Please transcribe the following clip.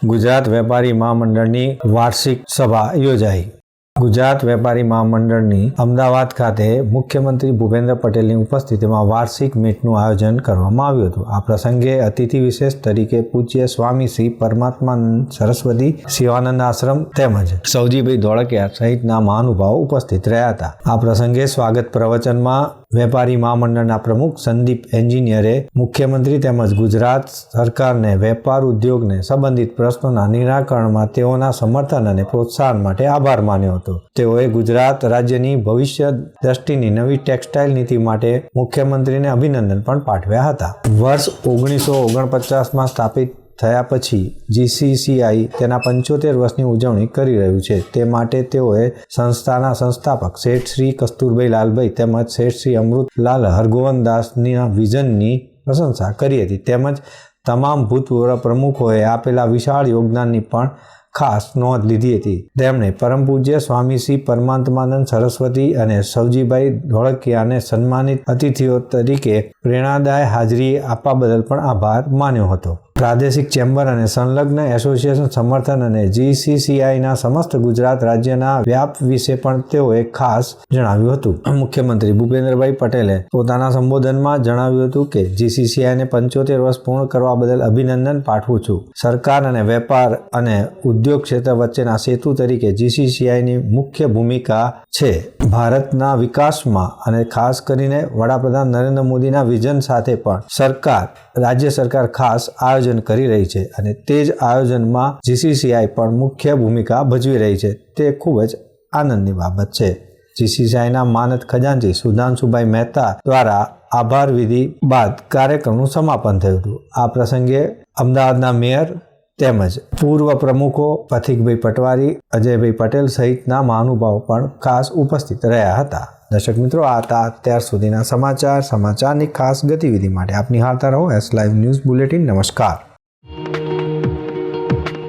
ગુજરાત વેપારી મહામંડળની વાર્ષિક સભા યોજાઈ। ગુજરાત વેપારી મહામંડળની અમદાવાદ ખાતે મુખ્યમંત્રી ભૂપેન્દ્ર પટેલની ઉપસ્થિતિમાં વાર્ષિક મીટનું આયોજન કરવામાં આવ્યું હતું। આ પ્રસંગે અતિથિ વિશેષ તરીકે પૂજ્ય સ્વામી શ્રી પરમાત્માનંદ સરસ્વતી શિવાનંદ આશ્રમ તેમજ સૌજીભાઈ ધોળકિયા સહિતના મહાનુભાવો ઉપસ્થિત રહ્યા હતા। આ પ્રસંગે સ્વાગત પ્રવચનમાં વેપારી મહામંડળના પ્રમુખ સંદીપ એન્જિનિયરે મુખ્યમંત્રી તેમજ ગુજરાત સરકારને વેપાર ઉદ્યોગને સંબંધિત પ્રશ્નોના નિરાકરણમાં તેઓના સમર્થન અને પ્રોત્સાહન માટે આભાર માન્યો હતો। તેઓએ ગુજરાત રાજ્યની ભવિષ્ય દ્રષ્ટિની નવી ટેક્સટાઇલ નીતિ માટે મુખ્યમંત્રીને અભિનંદન પણ પાઠવ્યા હતા। વર્ષ 1949માં સ્થાપિત થયા પછી જીસીસીઆઈ તેના 75 વર્ષની ઉજવણી કરી રહ્યું છે। તે માટે તેઓએ સંસ્થાના સંસ્થાપક શેઠ શ્રી કસ્તુરભાઈ લાલભાઈ તેમજ શેઠ શ્રી અમૃતલાલ હરગોવનદાસના વિઝનની પ્રશંસા કરી હતી તેમજ તમામ ભૂતપૂર્વ પ્રમુખોએ આપેલા વિશાળ યોગદાનની પણ ખાસ નોંધ લીધી હતી। તેમણે પરમ પૂજ્ય સ્વામી શ્રી પરમાત્માનંદ સરસ્વતી અને સૌજીભાઈ ધોળકિયાને સન્માનિત અતિથિઓ તરીકે પ્રેરણાદાયક હાજરી આપવા બદલ પણ આભાર માન્યો હતો। પ્રાદેશિક ચેમ્બર અને સંલગ્ન એસોસિએશન સમર્થન અને જીસીસીઆઈના સમસ્ત ગુજરાત રાજ્યના વ્યાપ વિશે પણ તેઓએ ખાસ જણાવ્યું હતું। મુખ્યમંત્રી ભૂપેન્દ્રભાઈ પટેલે પોતાના સંબોધનમાં જણાવ્યું હતું કે જીસીસીઆઈને 75 વર્ષ પૂર્ણ કરવા બદલ અભિનંદન પાઠવું છું। સરકાર અને વેપાર અને ઉદ્યોગ ક્ષેત્ર વચ્ચેના સેતુ તરીકે જીસીસીઆઈની મુખ્ય ભૂમિકા છે। ભારતના વિકાસમાં અને ખાસ કરીને વડાપ્રધાન નરેન્દ્ર મોદીના વિઝન સાથે પણ રાજ્ય સરકાર ખાસ આયોજન કરી રહી છે અને તે જ આયોજનમાં જીસીસીઆઈ પણ મુખ્ય ભૂમિકા ભજવી રહી છે। તે ખૂબ જ આનંદની બાબત છે। જીસીસીઆઈના માનદ ખજાનચી સુધાંશુભાઈ મહેતા દ્વારા આભાર વિધિ બાદ કાર્યક્રમનું સમાપન થયું હતું। આ પ્રસંગે અમદાવાદના મેયર તેમજ પૂર્વ પ્રમુખો પથિકભાઈ પટવારી, અજયભાઈ પટેલ સહિતના મહાનુભાવો પણ ખાસ ઉપસ્થિત રહ્યા હતા। દર્શક મિત્રો, આ હતા અત્યાર સુધીના સમાચારની ખાસ ગતિવિધિ માટે આપ નિહાળતા રહો એસ લાઈવ ન્યૂઝ બુલેટિન। નમસ્કાર।